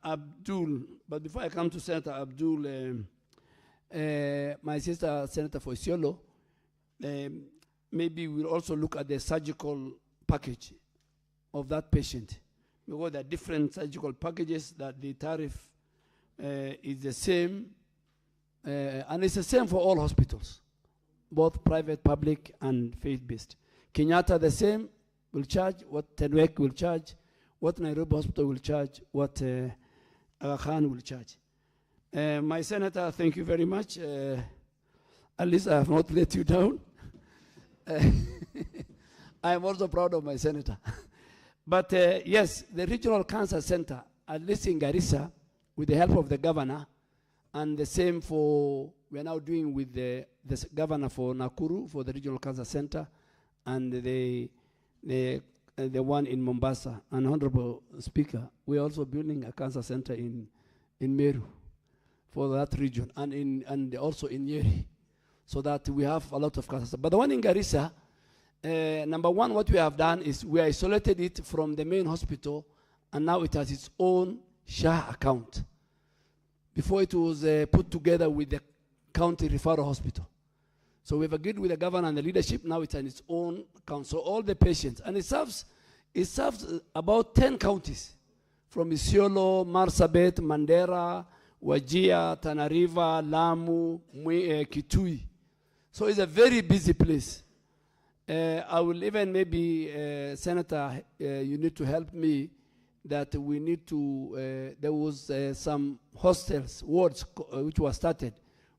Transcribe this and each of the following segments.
Abdul, but before I come to Senator Abdul, my sister, Senator for Isiolo, maybe we'll also look at the surgical package of that patient, because there are different surgical packages that the tariff is the same, and it's the same for all hospitals, both private, public, and faith-based. Kenyatta the same, will charge what Tenwek will charge, what Nairobi Hospital will charge, what Aga Khan will charge. My senator, thank you very much. At least I have not let you down. I am also proud of my senator. But yes, the Regional Cancer Center, at least in Garissa, with the help of the governor, and the same for, we are now doing with the governor for Nakuru, for the Regional Cancer Center, and the one in Mombasa. And Honorable Speaker, we are also building a cancer center in Meru for that region, and also in Nyeri, so that we have a lot of cancer. But the one in Garissa, number one, what we have done is we isolated it from the main hospital, and now it has its own SHA account. Before it was put together with the county referral hospital. So we've agreed with the governor and the leadership, now it's on its own account. So all the patients, and it serves about 10 counties, from Isiolo, Marsabit, Mandera, Wajir, Tana River, Lamu, Kitui. So it's a very busy place. I will even maybe, Senator, you need to help me, that we need to, there was some hostels, wards, which were started.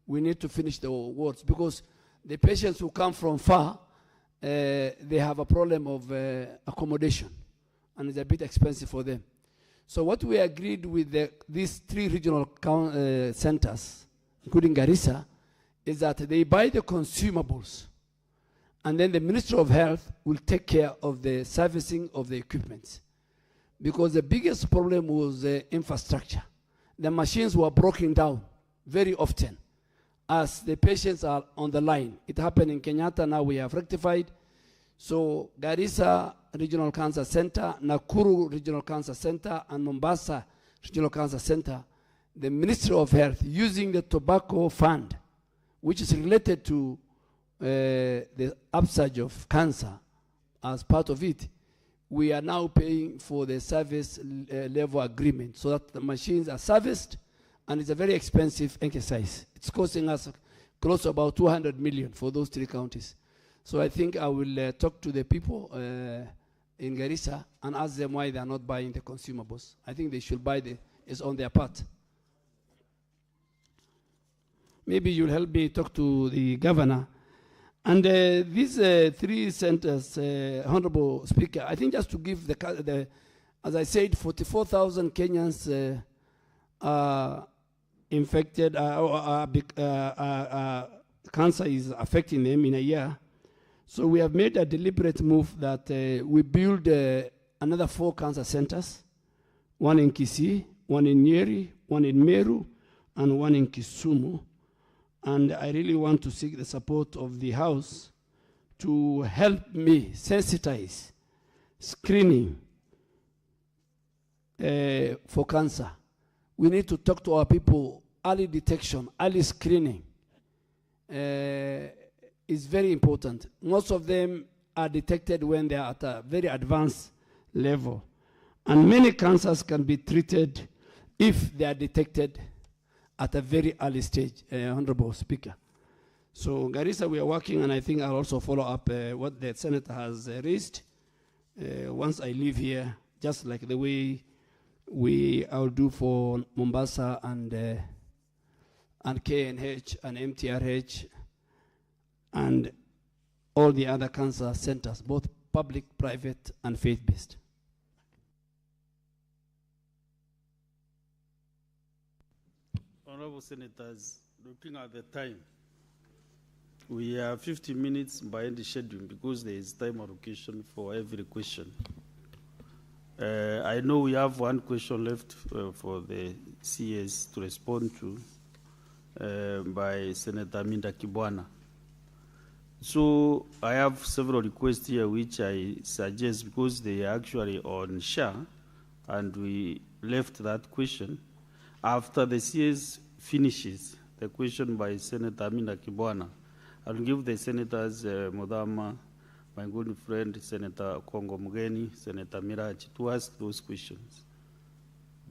We need to finish the wards, because the patients who come from far, they have a problem of accommodation, and it's a bit expensive for them. So what we agreed with these 3 regional centers, including Garissa, is that they buy the consumables, and then the Ministry of Health will take care of the servicing of the equipment. Because the biggest problem was the infrastructure. The machines were broken down very often as the patients are on the line. It happened in Kenyatta, now we have rectified. So Garissa Regional Cancer Center, Nakuru Regional Cancer Center, and Mombasa Regional Cancer Center, the Ministry of Health, using the tobacco fund, which is related to the upsurge of cancer as part of it, we are now paying for the service level agreement, so that the machines are serviced, and it's a very expensive exercise. It's costing us close to about 200 million for those 3 counties. So I think I will talk to the people in Garissa and ask them why they are not buying the consumables. I think they should buy it's on their part. Maybe you'll help me talk to the governor. And these 3 centers, Honorable Speaker, I think just to give as I said, 44,000 Kenyans are infected, cancer is affecting them in a year. So we have made a deliberate move that we build another 4 cancer centers, one in Kisii, one in Nyeri, one in Meru, and one in Kisumu. And I really want to seek the support of the House to help me sensitize screening for cancer. We need to talk to our people. Early detection, early screening is very important. Most of them are detected when they are at a very advanced level. And many cancers can be treated if they are detected at a very early stage, Honorable Speaker. So Garissa, we are working, and I think I'll also follow up what the Senator has raised once I leave here, just like the way I'll do for Mombasa and KNH and MTRH and all the other cancer centers, both public, private, and faith-based. Honorable Senators, looking at the time, we are 50 minutes behind the schedule because there is time allocation for every question. I know we have 1 question left for the CS to respond to by Senator Minda Kibwana. So I have several requests here which I suggest, because they are actually on SHA, and we left that question. After the CS finishes the question by Senator Amina Kibwana, I'll give the senators Mudama, my good friend Senator Kongo Mugeni, Senator Miraji, to ask those questions.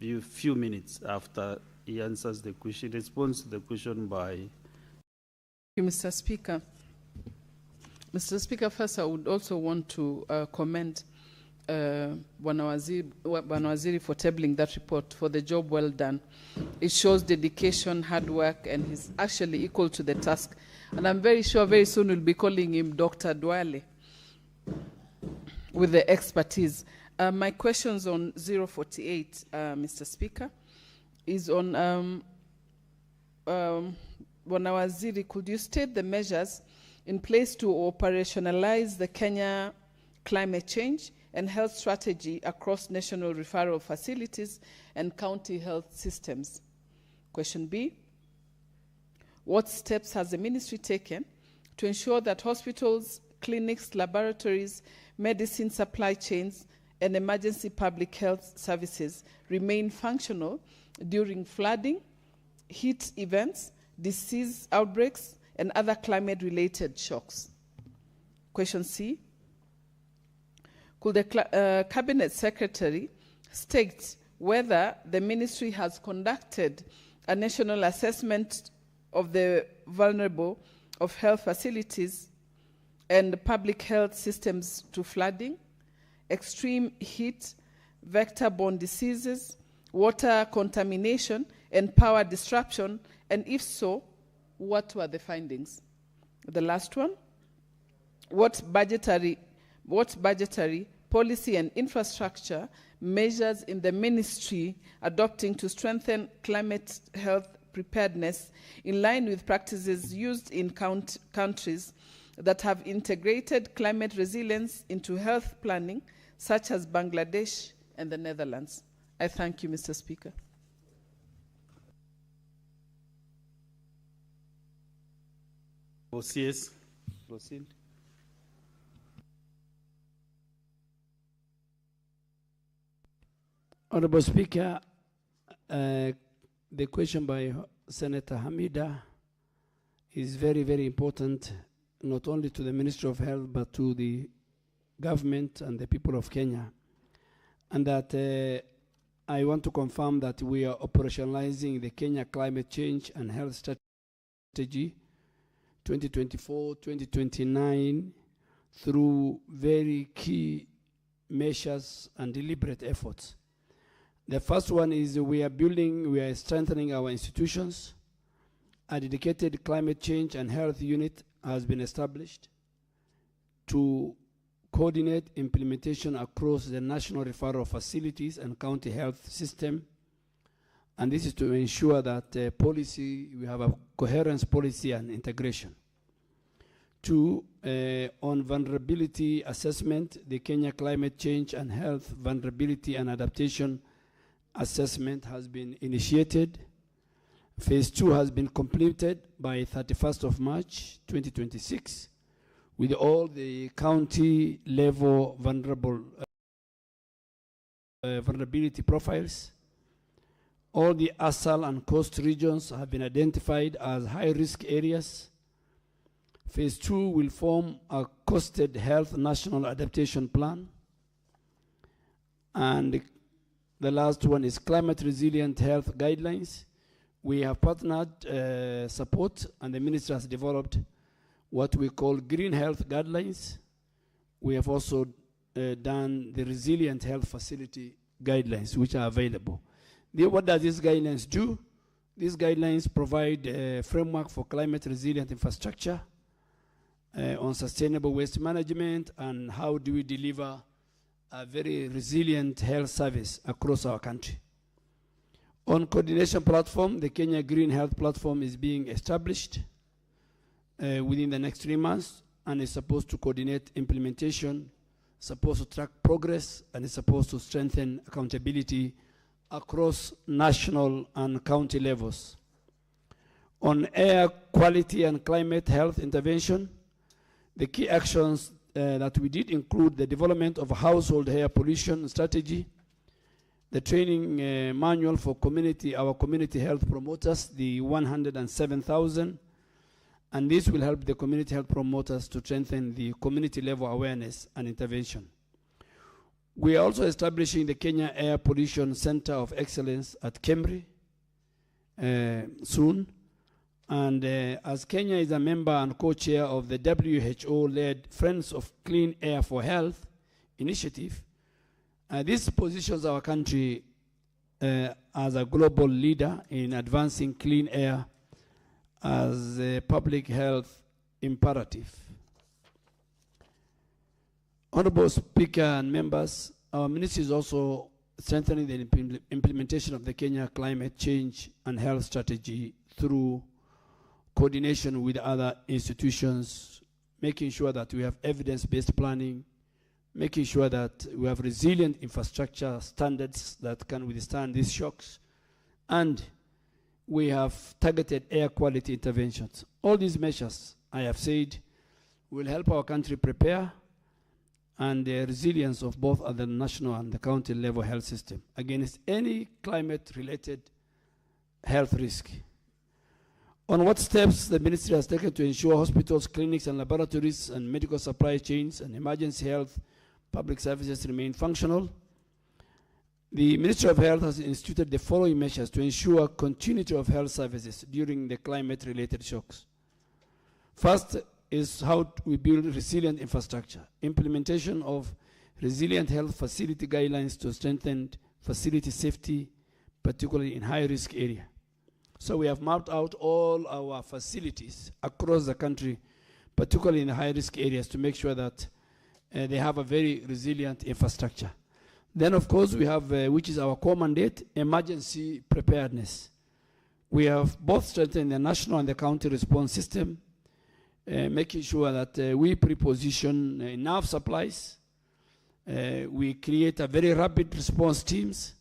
A few minutes after he answers the question, responds to the question by... Thank you, Mr. Speaker. Mr. Speaker, first I would also want to commend Bwana Waziri for tabling that report, for the job well done. It shows dedication, hard work, and he's actually equal to the task. And I'm very sure very soon we'll be calling him Dr. Dwale with the expertise. My questions on 048, Mr. Speaker, is on Bwana Waziri, could you state the measures in place to operationalize the Kenya climate change and health strategy across national referral facilities and county health systems? Question B, what steps has the ministry taken to ensure that hospitals, clinics, laboratories, medicine supply chains, and emergency public health services remain functional during flooding, heat events, disease outbreaks, and other climate-related shocks? Question C, could the Cabinet Secretary state whether the ministry has conducted a national assessment of the vulnerable of health facilities and public health systems to flooding, extreme heat, vector-borne diseases, water contamination, and power disruption, and if so, what were the findings? The last one, what budgetary policy and infrastructure measures in the ministry adopting to strengthen climate health preparedness in line with practices used in countries that have integrated climate resilience into health planning, such as Bangladesh and the Netherlands? I thank you, Mr. Speaker. OCS, proceed. Honorable Speaker, the question by Senator Hamida is very, very important, not only to the Ministry of Health, but to the government and the people of Kenya. And that I want to confirm that we are operationalizing the Kenya Climate Change and Health Strategy 2024-2029 through very key measures and deliberate efforts. The first one is we are strengthening our institutions. A dedicated climate change and health unit has been established to coordinate implementation across the national referral facilities and county health system. And this is to ensure that we have a coherence policy and integration. Two, on vulnerability assessment, the Kenya Climate Change and Health Vulnerability and Adaptation Assessment has been initiated. Phase 2 has been completed by 31st of March 2026 with all the county level vulnerability profiles. All the ASAL and coast regions have been identified as high-risk areas. Phase 2 will form a costed health national adaptation plan. And the last one is climate resilient health guidelines. We have partnered support, and the ministry has developed what we call green health guidelines. We have also done the resilient health facility guidelines, which are available. What does these guidelines do? These guidelines provide a framework for climate resilient infrastructure on sustainable waste management and how do we deliver a very resilient health service across our country. On coordination platform, the Kenya Green Health Platform is being established within the next 3 months and is supposed to coordinate implementation, supposed to track progress, and is supposed to strengthen accountability across national and county levels. On air quality and climate health intervention, the key actions that we did include the development of a household air pollution strategy, the training manual for our community health promoters, the 107,000, and this will help the community health promoters to strengthen the community level awareness and intervention. We are also establishing the Kenya Air Pollution Center of Excellence at Kemri soon. And as Kenya is a member and co-chair of the WHO-led Friends of Clean Air for Health initiative, this positions our country as a global leader in advancing clean air as a public health imperative. Honorable Speaker and members, our ministry is also strengthening the implementation of the Kenya Climate Change and Health Strategy through coordination with other institutions, making sure that we have evidence-based planning, making sure that we have resilient infrastructure standards that can withstand these shocks, and we have targeted air quality interventions. All these measures, I have said, will help our country prepare and the resilience of both at the national and the county level health system against any climate-related health risk. On what steps the ministry has taken to ensure hospitals, clinics, and laboratories and medical supply chains and emergency health public services remain functional. The Ministry of Health has instituted the following measures to ensure continuity of health services during the climate-related shocks. First is how we build resilient infrastructure. Implementation of resilient health facility guidelines to strengthen facility safety, particularly in high-risk areas. So we have mapped out all our facilities across the country, particularly in the high-risk areas, to make sure that they have a very resilient infrastructure. Then, of course, we have, which is our core mandate, emergency preparedness. We have both strengthened the national and the county response system, making sure that we preposition enough supplies, we create a very rapid response teams,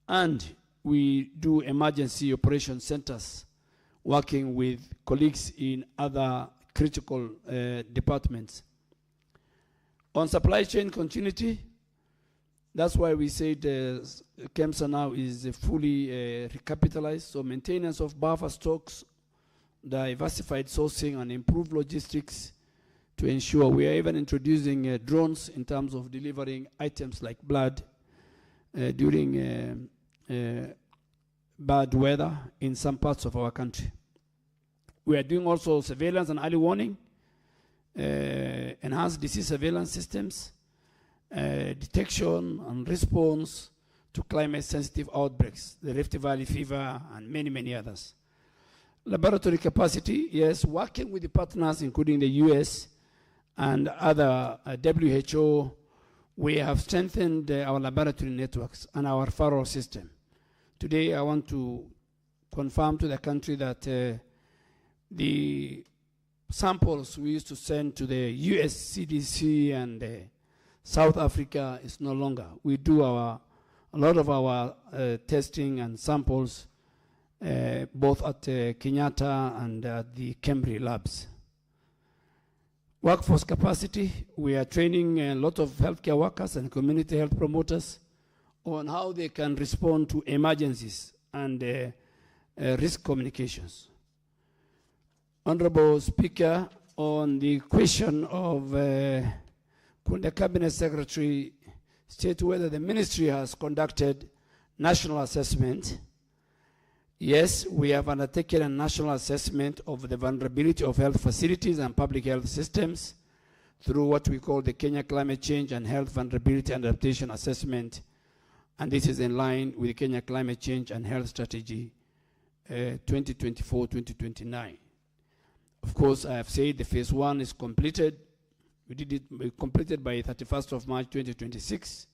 and we do emergency operation centers, working with colleagues in other critical departments. On supply chain continuity, that's why we said KEMSA now is fully recapitalized, so maintenance of buffer stocks, diversified sourcing, and improved logistics to ensure we are even introducing drones in terms of delivering items like blood during bad weather in some parts of our country. We are doing also surveillance and early warning, enhanced disease surveillance systems, detection and response to climate-sensitive outbreaks, the Rift Valley fever, and many, many others. Laboratory capacity, yes, working with the partners, including the US and other WHO, we have strengthened our laboratory networks and our referral system. Today, I want to confirm to the country that the samples we used to send to the US CDC and South Africa is no longer. We do a lot of our testing and samples both at Kenyatta and the Kemri labs. Workforce capacity, we are training a lot of healthcare workers and community health promoters on how they can respond to emergencies and risk communications. Honorable Speaker, on the question of could the Cabinet Secretary state whether the ministry has conducted national assessment? Yes, we have undertaken a national assessment of the vulnerability of health facilities and public health systems through what we call the Kenya Climate Change and Health Vulnerability and Adaptation Assessment, and this is in line with the Kenya Climate Change and Health Strategy 2024-2029. Of course, I have said the phase 1 is completed. We completed by 31st of March 2026,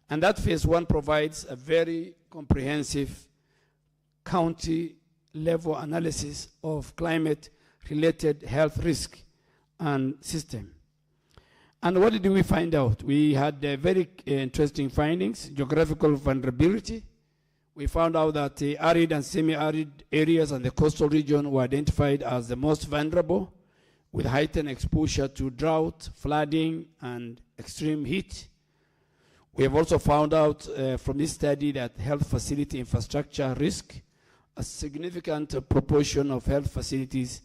and that phase 1 provides a very comprehensive county level analysis of climate-related health risk and system. And what did we find out? We had very interesting findings. Geographical vulnerability. We found out that the arid and semi-arid areas and the coastal region were identified as the most vulnerable, with heightened exposure to drought, flooding, and extreme heat. We have also found out from this study that health facility infrastructure risk, a significant proportion of health facilities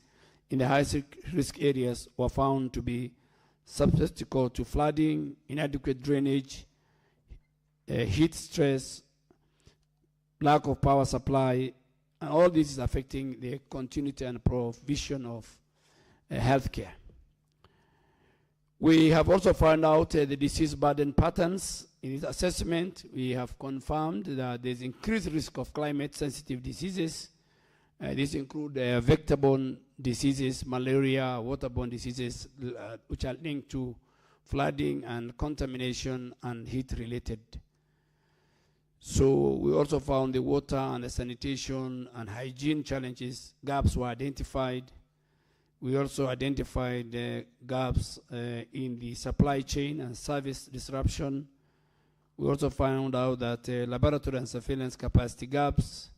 in the high risk areas were found to be susceptible to flooding, inadequate drainage, heat stress, lack of power supply, and all this is affecting the continuity and provision of health care. We have also found out the disease burden patterns. In this assessment, we have confirmed that there's increased risk of climate-sensitive diseases. These include vector-borne diseases, malaria, waterborne diseases, which are linked to flooding and contamination and heat-related. So we also found the water and the sanitation and hygiene challenges, gaps were identified. We also identified gaps in the supply chain and service disruption. We also found out that laboratory and surveillance capacity gaps.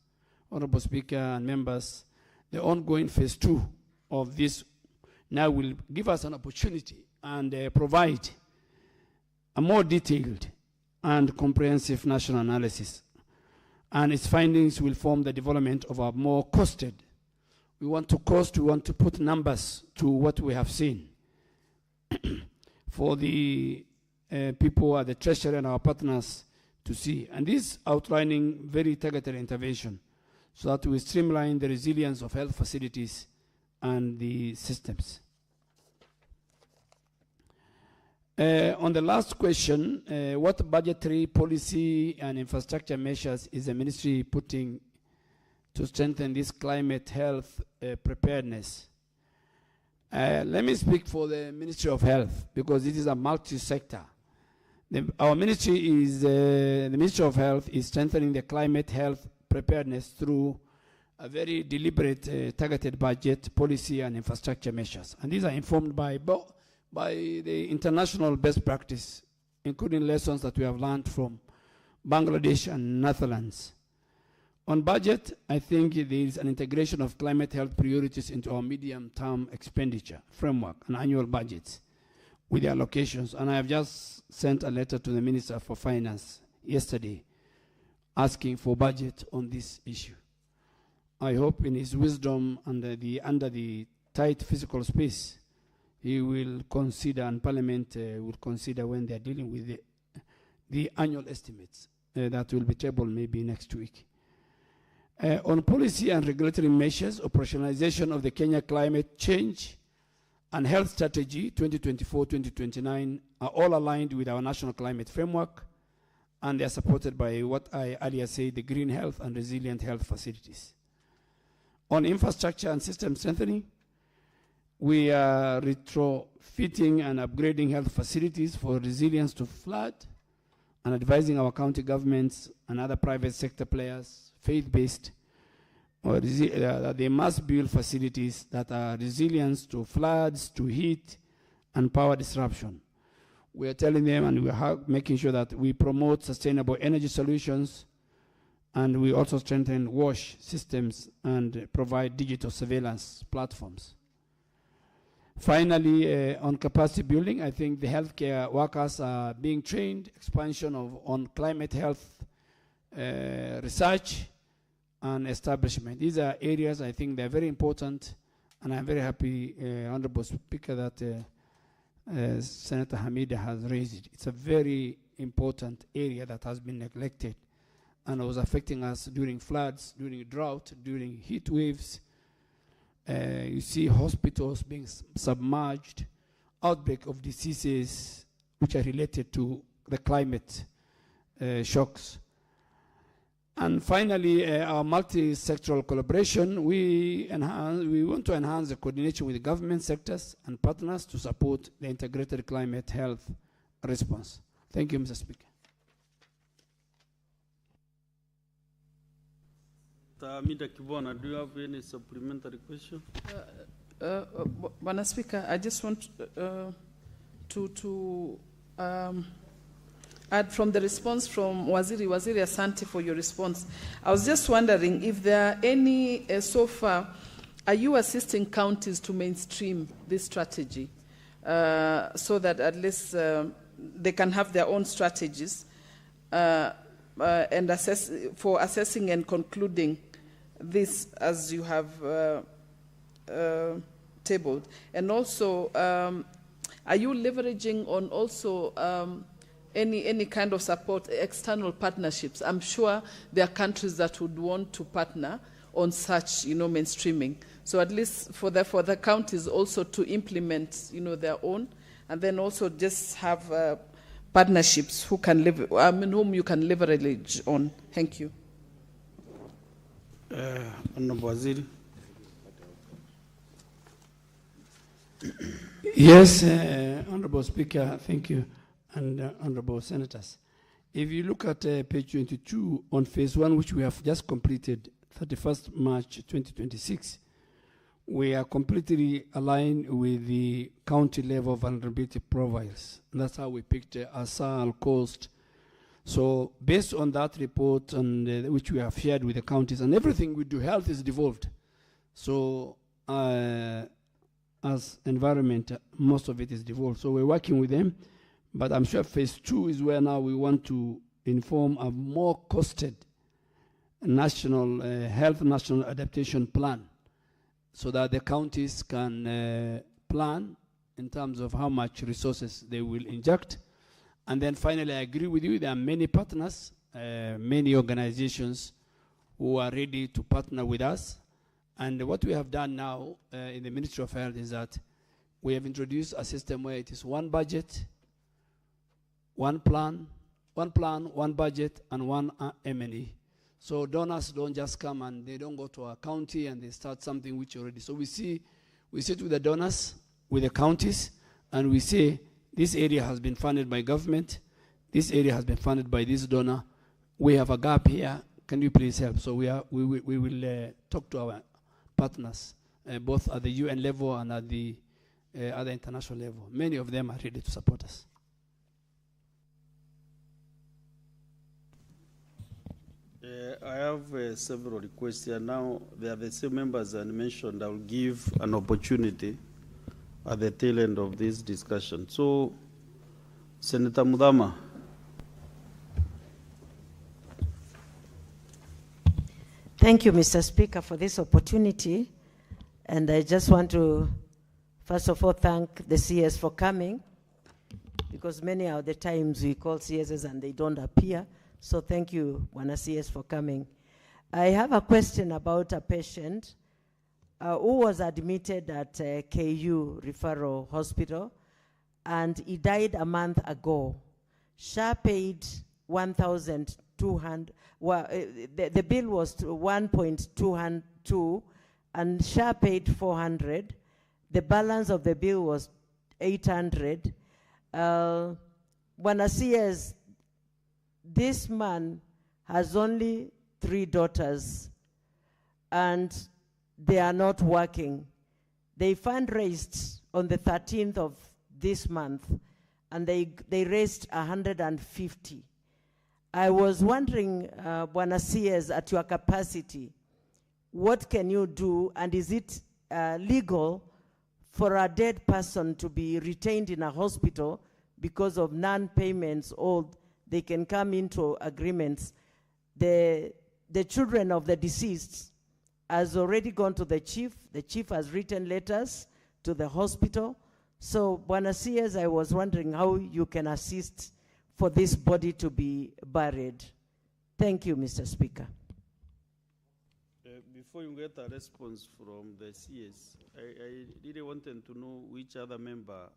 Honorable Speaker and members, the ongoing phase 2 of this now will give us an opportunity and provide a more detailed and comprehensive national analysis. And its findings will form the development of a more costed. We want to put numbers to what we have seen for the people at the Treasury and our partners to see. And this outlining very targeted intervention so that we streamline the resilience of health facilities and the systems. On the last question, what budgetary policy and infrastructure measures is the ministry putting to strengthen this climate health preparedness? Let me speak for the Ministry of Health because it is a multi-sector. Our ministry is, the Ministry of Health is strengthening the climate health preparedness through a very deliberate targeted budget, policy and infrastructure measures. And these are informed by the international best practice, including lessons that we have learned from Bangladesh and Netherlands. On budget, I think there is an integration of climate health priorities into our medium-term expenditure framework and annual budgets with the allocations. And I have just sent a letter to the Minister for Finance yesterday asking for budget on this issue. I hope in his wisdom under the tight physical space, he will consider, and Parliament will consider when they are dealing with the annual estimates that will be tabled maybe next week. On policy and regulatory measures, operationalization of the Kenya Climate Change and Health Strategy 2024-2029 are all aligned with our national climate framework, and they are supported by what I earlier said, the green health and resilient health facilities. On infrastructure and system strengthening, we are retrofitting and upgrading health facilities for resilience to flood and advising our county governments and other private sector players, faith-based, that they must build facilities that are resilient to floods, to heat, and power disruption. We are telling them and we are making sure that we promote sustainable energy solutions, and we also strengthen WASH systems and provide digital surveillance platforms. Finally, on capacity building, I think the healthcare workers are being trained, expansion on climate health research and establishment. These are areas I think they're very important, and I'm very happy, Honorable Speaker, that Senator Hamida has raised it. It's a very important area that has been neglected and was affecting us during floods, during drought, during heat waves. You see hospitals being submerged, outbreak of diseases which are related to the climate shocks. And finally, our multi-sectoral collaboration, we want to enhance the coordination with the government sectors and partners to support the integrated climate health response. Thank you, Mr. Speaker. Mida Kibwana, do you have any supplementary question? Bwana Speaker, I just want to add from the response from Waziri Asante for your response. I was just wondering if there are any, so far, are you assisting counties to mainstream this strategy so that at least they can have their own strategies and assessing and concluding this as you have tabled? And also, are you leveraging on also any kind of support, external partnerships? I'm sure there are countries that would want to partner on such, mainstreaming. So at least for the counties also to implement, their own, and then also just have partnerships whom you can leverage on. Thank you. Honorable Waziri. Yes, Honorable Speaker, thank you, and Honorable Senators. If you look at page 22 on phase 1, which we have just completed, 31st March 2026, we are completely aligned with the county level vulnerability profiles. And that's how we picked ASAL, Coast. So based on that report, and which we have shared with the counties, and everything we do, health is devolved. So as environment, most of it is devolved. So we're working with them, but I'm sure phase 2 is where now we want to inform a more costed national national adaptation plan, so that the counties can plan in terms of how much resources they will inject. And then finally, I agree with you, there are many partners, many organizations who are ready to partner with us. And what we have done now in the Ministry of Health is that we have introduced a system where it is one budget, one plan, one budget, and one M&E. So donors don't just come and they don't go to a county and they start something which already. So we sit with the donors, with the counties, and we say, this area has been funded by government, this area has been funded by this donor, we have a gap here, can you please help? So we will talk to our partners, both at the UN level and at the other international level. Many of them are ready to support us. I have several requests here. Now, there are the same members I mentioned. I will give an opportunity at the tail end of this discussion. So, Senator Mudama. Thank you, Mr. Speaker, for this opportunity. And I just want to, first of all, thank the CS for coming, because many of the times we call CSs and they don't appear. So thank you, Wana CS, for coming. I have a question about a patient who was admitted at KU Referral Hospital, and he died a month ago. SHA paid 1,200. Well, the bill was 1.202, and SHA paid 400. The balance of the bill was 800. Wana CS, this man has only 3 daughters, and they are not working. They fundraised on the 13th of this month, and they raised 150. I was wondering, Bwana CS, at your capacity, what can you do, and is it legal for a dead person to be retained in a hospital because of non-payments, or they can come into agreements? The children of the deceased has already gone to the chief. The chief has written letters to the hospital. So, Bwana CS, I was wondering how you can assist for this body to be buried. Thank you, Mr. Speaker. Before you get a response from the CS, I really wanted to know which other member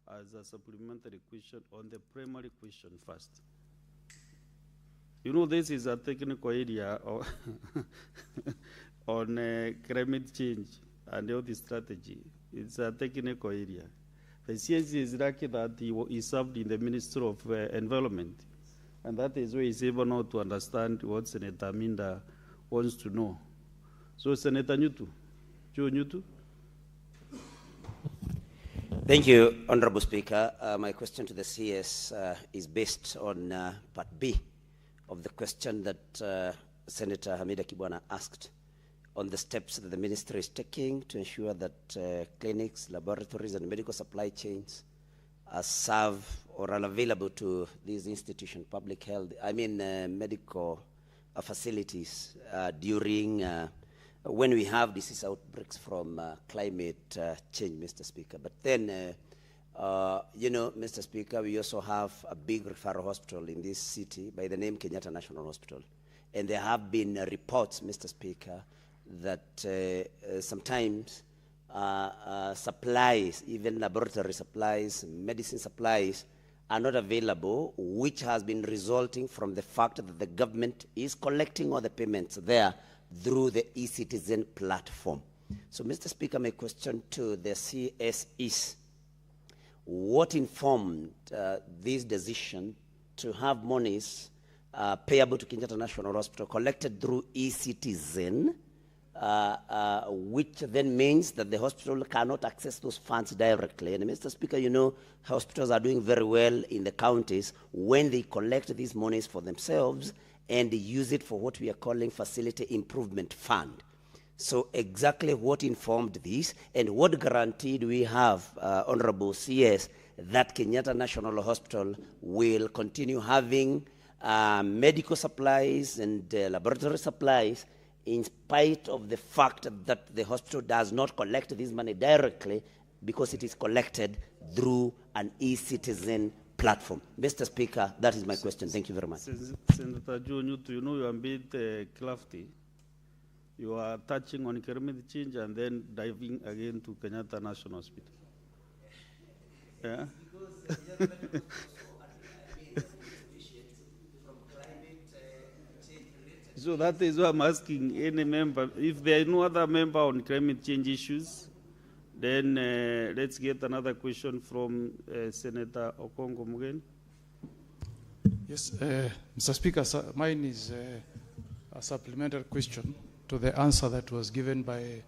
has a supplementary question on the primary question first. You know, this is a technical area on climate change and health strategy. It's a technical area. The CS is lucky that he served in the Ministry of Environment, and that is why he's able now to understand what Senator Minda wants to know. So, Senator Nyutu, Joe Nyutu. Thank you, Honorable Speaker. My question to the CS is based on Part B of the question that Senator Hamida Kibwana asked on the steps that the ministry is taking to ensure that clinics, laboratories, and medical supply chains serve or are available to these institutions, public health, medical facilities during when we have disease outbreaks from climate change, Mr. Speaker. But then, Mr. Speaker, we also have a big referral hospital in this city by the name Kenyatta National Hospital. And there have been reports, Mr. Speaker, that sometimes supplies, even laboratory supplies, medicine supplies, are not available, which has been resulting from the fact that the government is collecting all the payments there through the eCitizen platform. So, Mr. Speaker, my question to the CS is, what informed this decision to have monies payable to Kenyatta National Hospital collected through eCitizen, which then means that the hospital cannot access those funds directly? And Mr. Speaker, you know, hospitals are doing very well in the counties when they collect these monies for themselves and use it for what we are calling Facility Improvement Fund. So exactly what informed this, and what guarantee do we have, Honorable CS, that Kenyatta National Hospital will continue having medical supplies and laboratory supplies in spite of the fact that the hospital does not collect this money directly because it is collected through an eCitizen platform? Mr. Speaker, that is my question. Thank you very much. Senator John, you know you are a bit crafty. You are touching on climate change and then diving again to Kenyatta National Hospital. Yeah? So that is why I'm asking any member, if there is no other member on climate change issues, then let's get another question from Senator Okongo Mugen. Yes, Mr. Speaker, mine is a supplementary question to the answer that was given by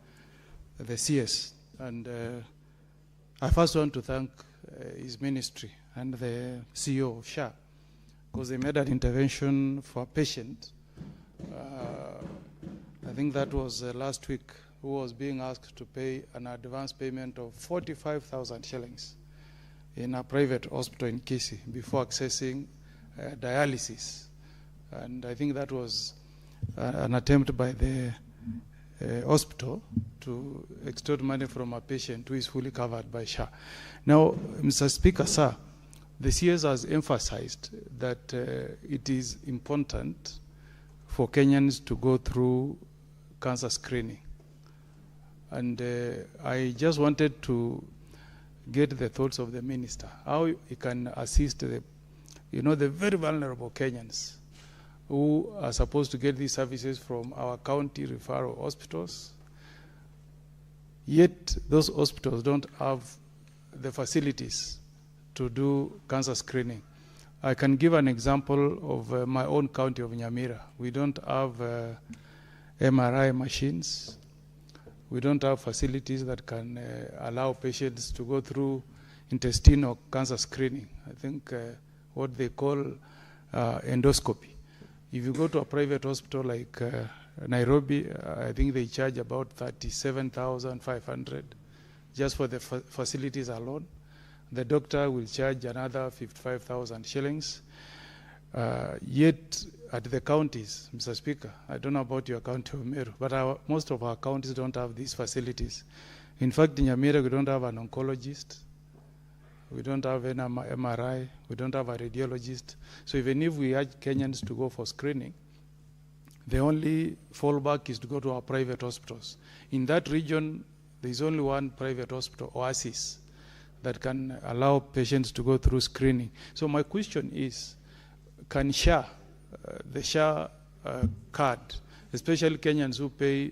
the CS. And I first want to thank his ministry and the CEO of SHA, because they made an intervention for a patient. I think that was last week, who was being asked to pay an advance payment of 45,000 shillings in a private hospital in Kisii before accessing dialysis. And I think that was an attempt by the hospital to extort money from a patient who is fully covered by SHA. Now, Mr. Speaker, sir, the CS has emphasized that it is important for Kenyans to go through cancer screening. And I just wanted to get the thoughts of the minister, how he can assist the very vulnerable Kenyans who are supposed to get these services from our county referral hospitals, yet those hospitals don't have the facilities to do cancer screening. I can give an example of my own county of Nyamira. We don't have MRI machines. We don't have facilities that can allow patients to go through intestinal cancer screening. I think what they call endoscopy. If you go to a private hospital like Nairobi, I think they charge about 37,500 just for the facilities alone. The doctor will charge another 55,000 shillings. Yet at the counties, Mr. Speaker, I don't know about your county of Meru, but most of our counties don't have these facilities. In fact, in Nyamira, we don't have an oncologist. We don't have an MRI. We don't have a radiologist. So even if we urge Kenyans to go for screening, the only fallback is to go to our private hospitals. In that region, there is only one private hospital, Oasis, that can allow patients to go through screening. So my question is, can SHA, the SHA card, especially Kenyans who pay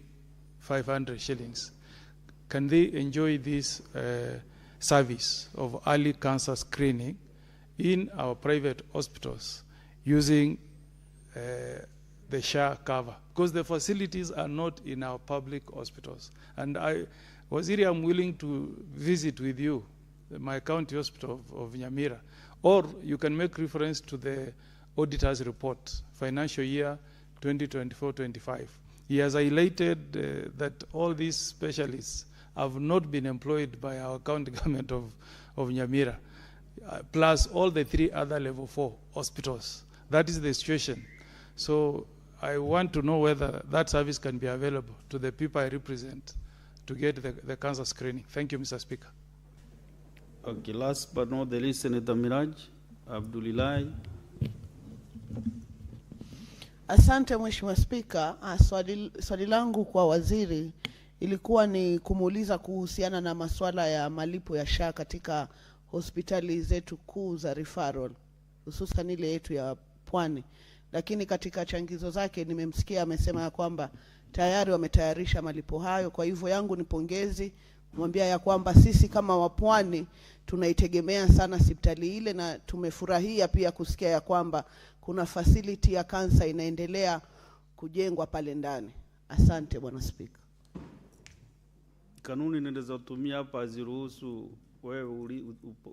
500 shillings, can they enjoy this service of early cancer screening in our private hospitals using the SHA cover? Because the facilities are not in our public hospitals. And Waziri, I'm willing to visit with you my county hospital of Nyamira, or you can make reference to the auditor's report, financial year 2024-25. He has highlighted that all these specialists have not been employed by our county government of Nyamira. plus all the 3 other level 4 hospitals. That is the situation. So I want to know whether that service can be available to the people I represent to get the cancer screening. Thank you, Mr. Speaker. Okay, last but not the least, Senator Miraj Abdullahi. Asante Mheshimiwa Spika. Swali langu kwa waziri ilikuwa ni kumuuliza kuhusiana na masuala ya malipo ya SHA katika hospitali zetu kuu za referral, hususan ile yetu ya Pwani. Lakini katika changizo zake nimemsikia amesema ya kwamba tayari wametayarisha malipo hayo. Kwa hivyo yangu ni pongezi kumwambia ya kwamba sisi kama Wapwani tunaitegemea sana hospitali ile, na tumefurahia pia kusikia ya kwamba kuna facility ya kansa inaendelea kujengwa pale ndani. Asante Bwana Spika. Kanuni ninazotumia hapa haziruhusu wewe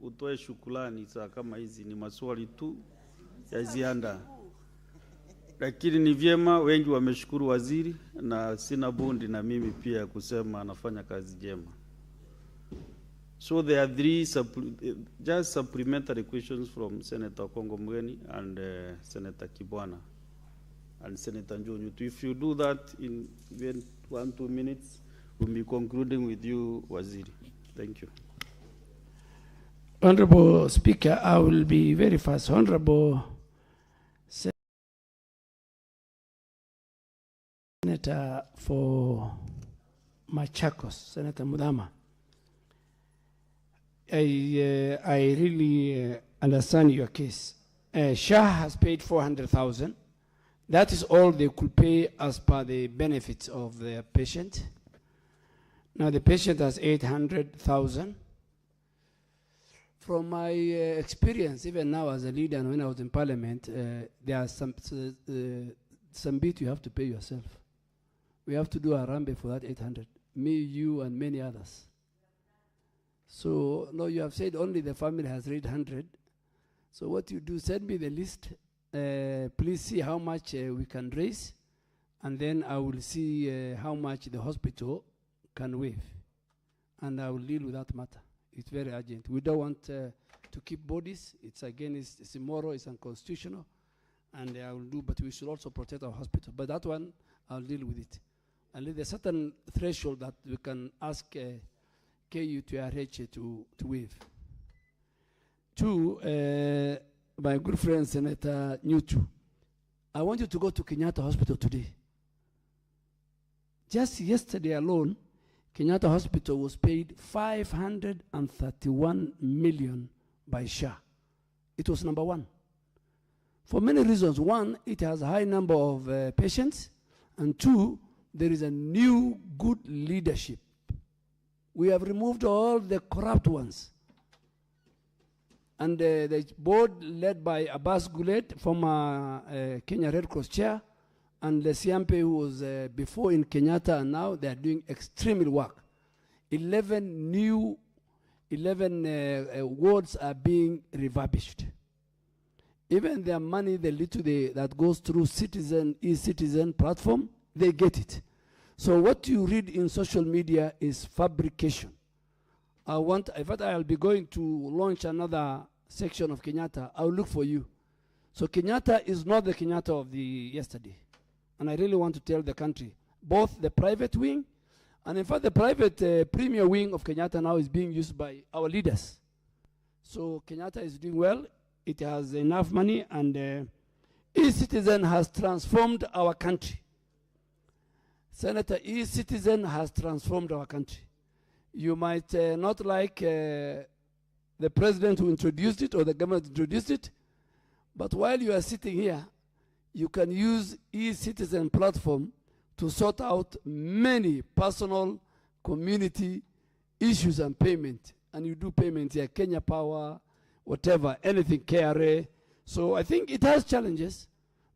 utoe shukrani saa kama hizi, ni maswali tu ya ziada. Lakini ni vyema, wengi wameshukuru waziri na sina bundi na mimi pia kusema anafanya kazi jema. So there are 3 just supplementary questions from Senator Kongo Mweni and Senator Kibwana and Senator Njonyu. If you do that in 1-2 minutes, we'll be concluding with you, Waziri. Thank you. Honorable Speaker, I will be very fast. Honorable Senator for Machakos, Senator Mudama, I really understand your case. SHA has paid 400,000. That is all they could pay as per the benefits of the patient. Now the patient has 800,000. From my experience, even now as a leader and when I was in Parliament, there are some bit you have to pay yourself. We have to do a rambe for that 800. Me, you, and many others. So, no, you have said only the family has 800. So what you do, send me the list. Please see how much we can raise. And then I will see how much the hospital can waive. And I will deal with that matter. It's very urgent. We don't want to keep bodies. It's against, it's immoral, it's unconstitutional. And I will do, but we should also protect our hospital. But that one, I'll deal with it. And there's a certain threshold that we can ask KU to RH to waive. 2, my good friend Senator Newtu, I want you to go to Kenyatta Hospital today. Just yesterday alone, Kenyatta Hospital was paid 531 million by SHA. It was number 1. For many reasons. 1, it has a high number of patients. And 2, there is a new good leadership. We have removed all the corrupt ones. And the board led by Abbas Gulet, former Kenya Red Cross chair, and the Siampe who was before in Kenyatta, and now they are doing extremely work. 11 wards are being refurbished. Even their money, the little that goes through e-citizen platform, they get it. So what you read in social media is fabrication. In fact, I'll be going to launch another section of Kenyatta. I'll look for you. So Kenyatta is not the Kenyatta of the yesterday. And I really want to tell the country, both the private wing, and in fact the private premier wing of Kenyatta now is being used by our leaders. So Kenyatta is doing well. It has enough money, and e-citizen has transformed our country. Senator, e-citizen has transformed our country. You might not like the president who introduced it or the government introduced it, but while you are sitting here, you can use e-citizen platform to sort out many personal community issues and payment. And you do payment here, Kenya Power, whatever, anything, KRA. So I think it has challenges.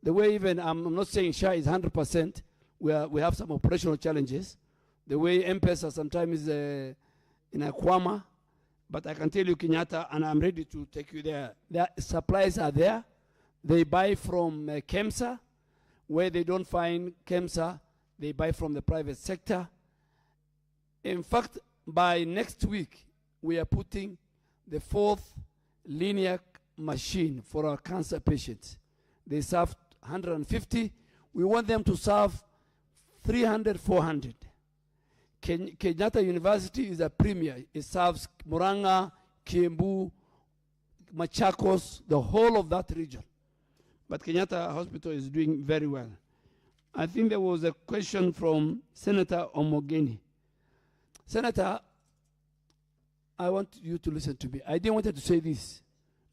The way even, I'm not saying SHA is 100%, we have some operational challenges. The way M-Pesa sometimes is in a kwama, but I can tell you Kenyatta, and I'm ready to take you there. The supplies are there. They buy from KEMSA. Where they don't find KEMSA, they buy from the private sector. In fact, by next week, we are putting the 4th linear machine for our cancer patients. They serve 150. We want them to serve 300, 400. Kenyatta University is a premier. It serves Murang'a, Kiambu, Machakos, the whole of that region. But Kenyatta Hospital is doing very well. I think there was a question from Senator Omogeni. Senator, I want you to listen to me. I didn't want to say this,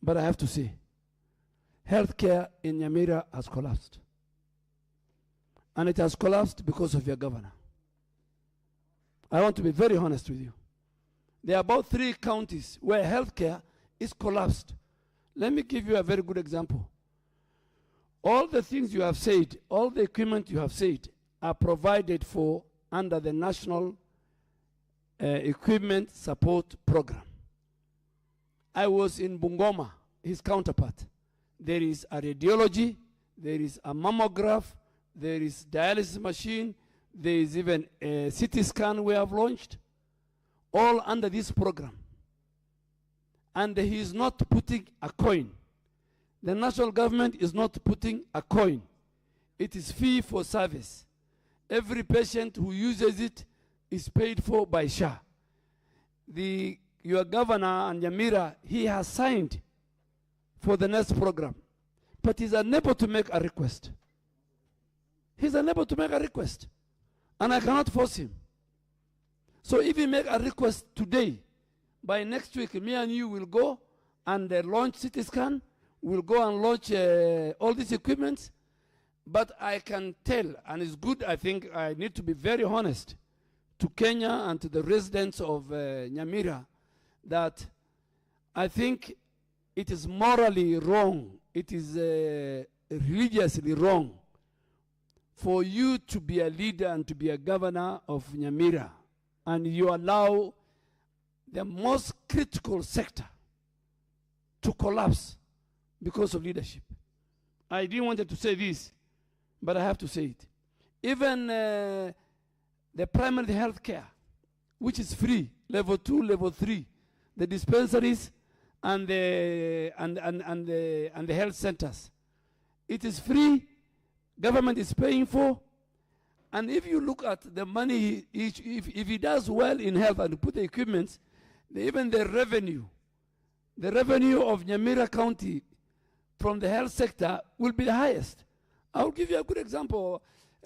but I have to say, healthcare in Nyamira has collapsed. And it has collapsed because of your governor. I want to be very honest with you. There are about 3 counties where healthcare is collapsed. Let me give you a very good example. All the things you have said, all the equipment you have said, are provided for under the National Equipment Support Program. I was in Bungoma, his counterpart. There is a radiology, there is a mammograph, there is dialysis machine, there is even a CT scan we have launched, all under this program. And he is not putting a coin. The national government is not putting a coin. It is fee for service. Every patient who uses it is paid for by SHA. Your governor and Nyamira, he has signed for the next program, but he's unable to make a request. He's unable to make a request, and I cannot force him. So if he make a request today, by next week, me and you will go and launch CT scan. We'll go and launch all these equipments. But I can tell, and it's good, I think I need to be very honest to Kenya and to the residents of Nyamira, that I think it is morally wrong, it is religiously wrong for you to be a leader and to be a governor of Nyamira, and you allow the most critical sector to collapse because of leadership. I didn't want to say this, but I have to say it. Even the primary health care, which is free, level 2, level 3, the dispensaries and the health centers, it is free. Government is paying for. And if you look at the money, if he does well in health and put the equipment, even the revenue of Nyamira County from the health sector will be the highest. I will give you a good example.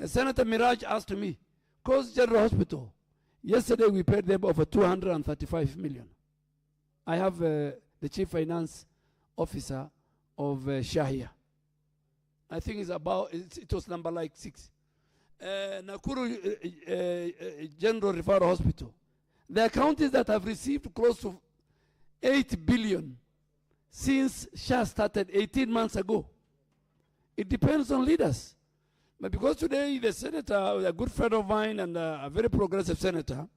Senator Miraj asked me, Coast General Hospital, yesterday we paid them over 235 million. I have the chief finance officer of Shahia. I think it's about, it was number like 6. Nakuru General Referral Hospital. There are counties that have received close to 8 billion since SHA started 18 months ago. It depends on leaders. But because today the senator, a good friend of mine and a very progressive senator,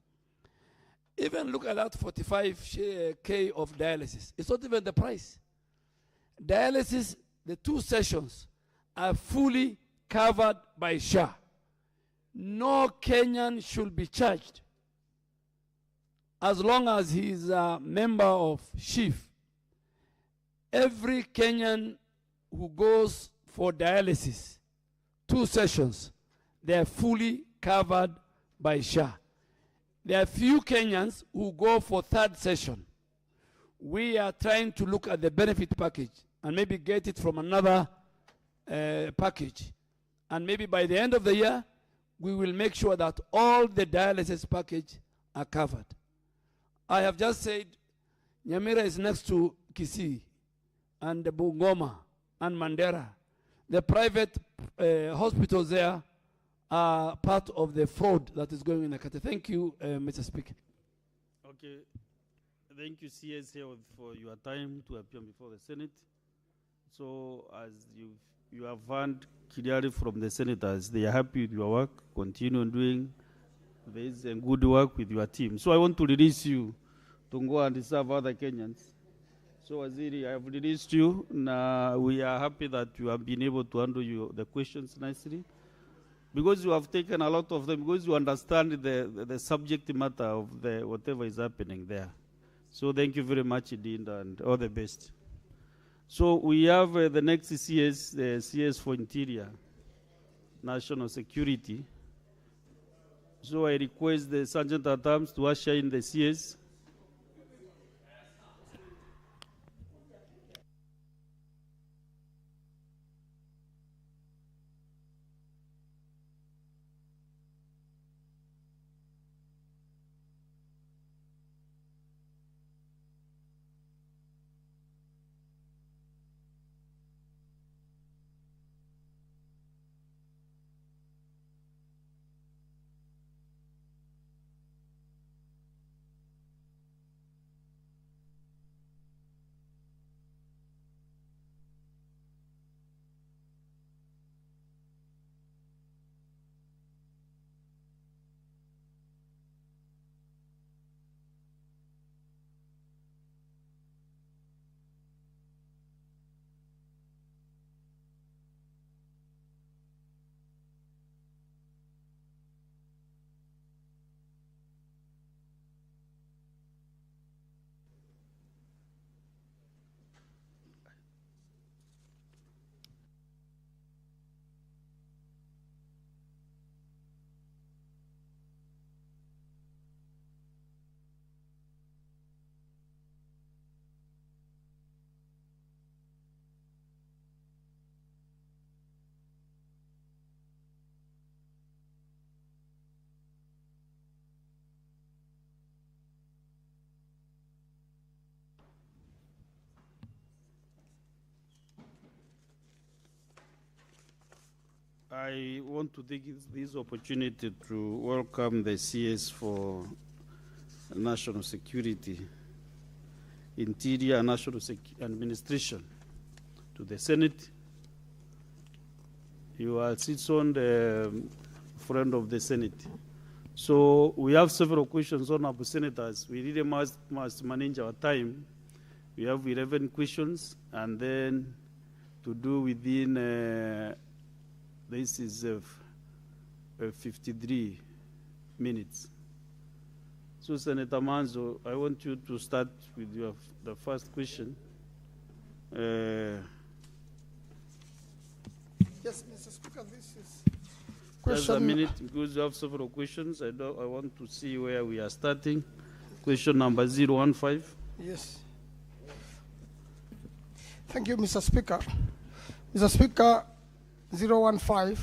even look at that 45K of dialysis. It's not even the price. Dialysis, the 2 sessions are fully covered by SHA. No Kenyan should be charged as long as he is a member of SHIF. Every Kenyan who goes for dialysis, 2 sessions, they are fully covered by SHA. There are few Kenyans who go for 3rd session. We are trying to look at the benefit package and maybe get it from another package. And maybe by the end of the year, we will make sure that all the dialysis package are covered. I have just said Nyamira is next to Kisii and Bungoma and Mandera. The private hospitals there are part of the fraud that is going in Nakate. Thank you, Mr. Speaker. Okay. Thank you, CS, for your time to appear before the Senate. So, as you have heard clearly from the senators, they are happy with your work. Continue doing this and good work with your team. So, I want to release you to go and serve other Kenyans. So, Waziri, I have released you. Now, we are happy that you have been able to handle the questions nicely, because you have taken a lot of them, because you understand the subject matter of whatever is happening there. So thank you very much indeed, and all the best. So we have the next CS, the CS for Interior, National Security. So I request the Sergeant at Arms to usher in the CS. I want to take this opportunity to welcome the CS for National Security, Interior and National Administration to the Senate. You are citizen, the friend of the Senate. So we have several questions, honorable senators. We really must manage our time. We have 11 questions, and then to do within this is 53 minutes. So, Senator Manzo, I want you to start with the first question. Yes, Mr. Speaker, this is question. Just a minute, because you have several questions. I want to see where we are starting. Question number 015. Yes. Thank you, Mr. Speaker. Mr. Speaker, 015.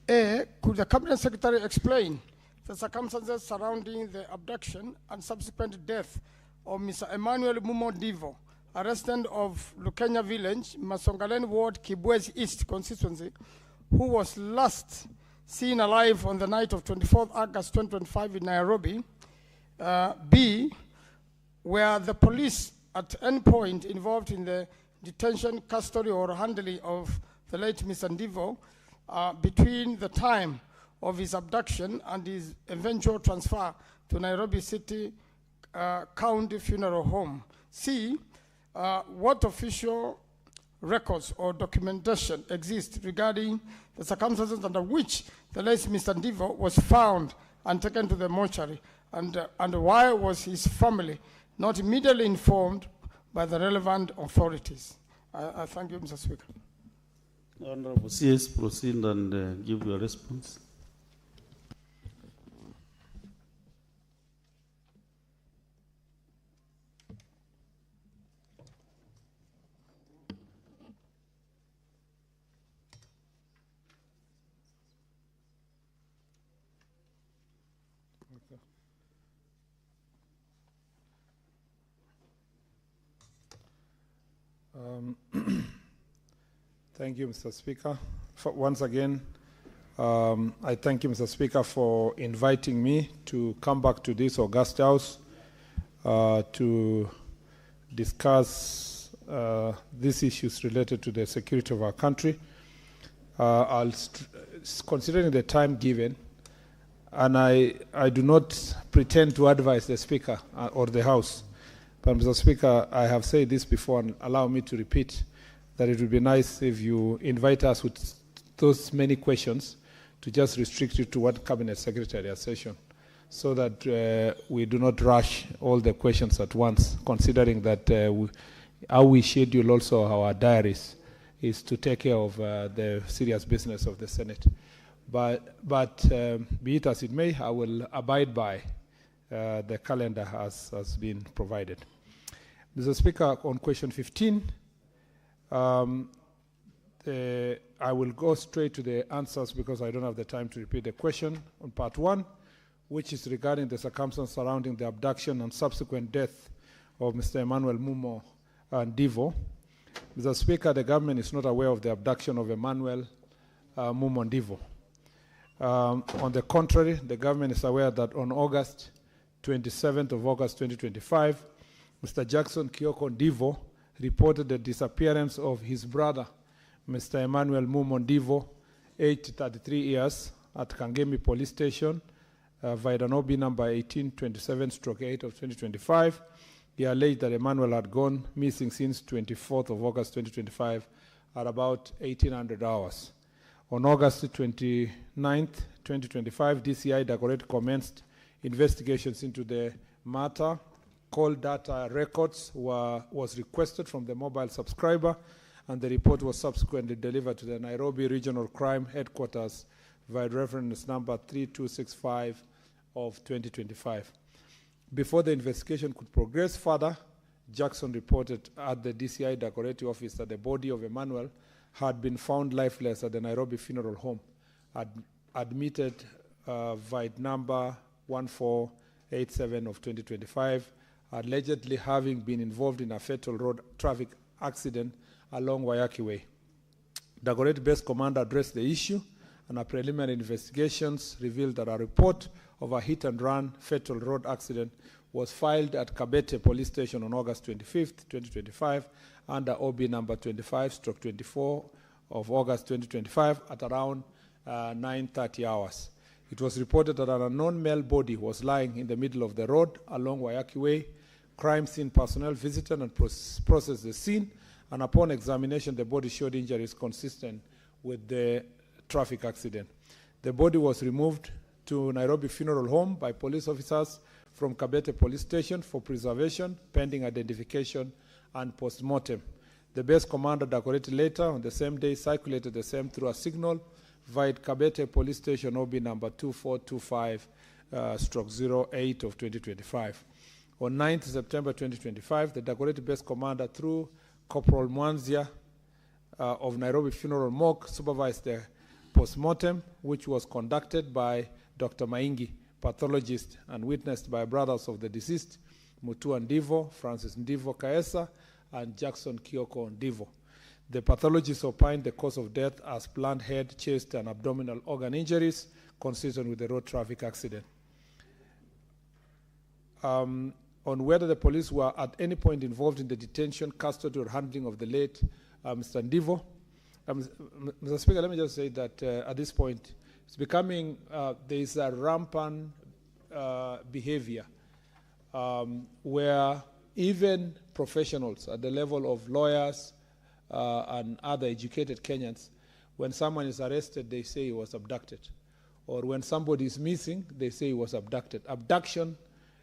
A, could the Cabinet Secretary explain the circumstances surrounding the abduction and subsequent death of Mr. Emmanuel Mumo Divo, a resident of Lukenya Village, Masongalen Ward, Kibwezi East constituency, who was last seen alive on the night of 24th August 2025 in Nairobi? B, were the police at any point involved in the detention, custody, or handling of the late Mr. Ndivo between the time of his abduction and his eventual transfer to Nairobi City County Funeral Home? C, what official records or documentation exist regarding the circumstances under which the late Mr. Ndivo was found and taken to the mortuary, and why was his family not immediately informed by the relevant authorities? I thank you, Mr. Speaker. Honorable CS, proceed and give your response. Thank you, Mr. Speaker. Once again, I thank you, Mr. Speaker, for inviting me to come back to this august house to discuss these issues related to the security of our country. Considering the time given, and I do not pretend to advise the Speaker or the House, but Mr. Speaker, I have said this before, and allow me to repeat that it would be nice if you invite us with those many questions to just restrict it to one Cabinet Secretariat session, so that we do not rush all the questions at once, considering that how we schedule also our diaries is to take care of the serious business of the Senate. But be it as it may, I will abide by the calendar as has been provided. Mr. Speaker, on question 15, I will go straight to the answers because I don't have the time to repeat the question on part 1, which is regarding the circumstances surrounding the abduction and subsequent death of Mr. Emmanuel Mumo and Divo. Mr. Speaker, the government is not aware of the abduction of Emmanuel Mumo and Divo. On the contrary, the government is aware that on August 27th of August 2025, Mr. Jackson Kioko Divo reported the disappearance of his brother, Mr. Emmanuel Mumo Divo, aged 33 years, at Kangemi Police Station, via an OB number 1827/8 of 2025. He alleged that Emmanuel had gone missing since 24th of August 2025 at about 1800 hours. On August 29th, 2025, DCI Dagoretti commenced investigations into the matter. Call data records was requested from the mobile subscriber, and the report was subsequently delivered to the Nairobi Regional Crime Headquarters via reference number 3265 of 2025. Before the investigation could progress further, Jackson reported at the DCI Dagoretti office that the body of Emmanuel had been found lifeless at the Nairobi Funeral Home, admitted via number 1487 of 2025, allegedly having been involved in a fatal road traffic accident along Wayaki Way. Dagoretti Base Commander addressed the issue, and a preliminary investigations revealed that a report of a hit-and-run fatal road accident was filed at Kabete Police Station on August 25th, 2025, under OB number 25/24 of August 2025 at around 9:30 hours. It was reported that an unknown male body was lying in the middle of the road along Wayaki Way. Crime scene personnel visited and processed the scene, and upon examination, the body showed injuries consistent with the traffic accident. The body was removed to Nairobi Funeral Home by police officers from Kabete Police Station for preservation, pending identification and post-mortem. The base commander, Dagoretti, later on the same day circulated the same through a signal via Kabete Police Station OB number 2425/08 of 2025. On 9th September 2025, the Dagoretti base commander, through Corporal Mwanzia of Nairobi Funeral Morgue, supervised the post-mortem, which was conducted by Dr. Maingi, pathologist, and witnessed by brothers of the deceased, Mutua Ndivo, Francis Ndivo Kaesa, and Jackson Kioko Ndivo. The pathologist opined the cause of death as blunt head, chest, and abdominal organ injuries consistent with the road traffic accident. On whether the police were at any point involved in the detention, custody, or handling of the late Mr. Ndivo, Mr. Speaker, let me just say that at this point, it's becoming, there is a rampant behavior where even professionals at the level of lawyers and other educated Kenyans, when someone is arrested, they say he was abducted. Or when somebody is missing, they say he was abducted. Abduction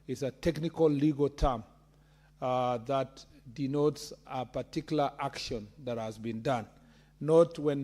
is a technical legal term that denotes a particular action that has been done. Not when